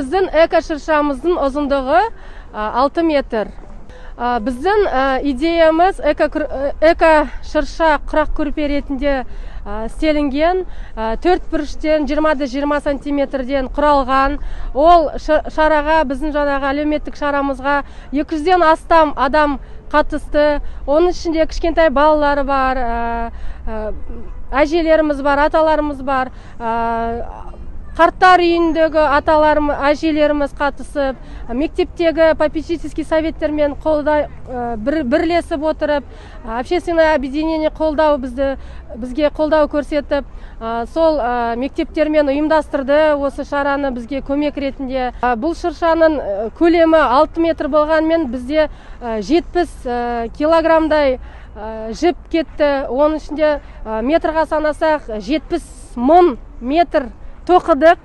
Біздің эко шыршамыздың ұзындығы 6 метр. Біздің идеямыз эко шырша құрақ көрпе ретінде істелінген, 4 бұрыштен 20-20 сантиметрден құралған. Ол шараға, біздің жаңағы әлеуметтік шарамызға 200-ден астам адам қатысты. Оның ішінде кішкентай балалары бар, әжелеріміз бар, аталарымыз бар. Қарттар үйіндегі әжелеріміз қатысып, мектептегі попечительский советтермен бірлесіп отырып, общественное объединение бізге қолдау көрсетіп, сол мектептермен ұйымдастырды осы шараны бізге көмек ретінде. Бұл шыршаның көлемі 6 метр болғанмен бізде 70 килограммдай жіп кетті. Оның ішінде метрға санасақ 70 мың метр тоқыдық.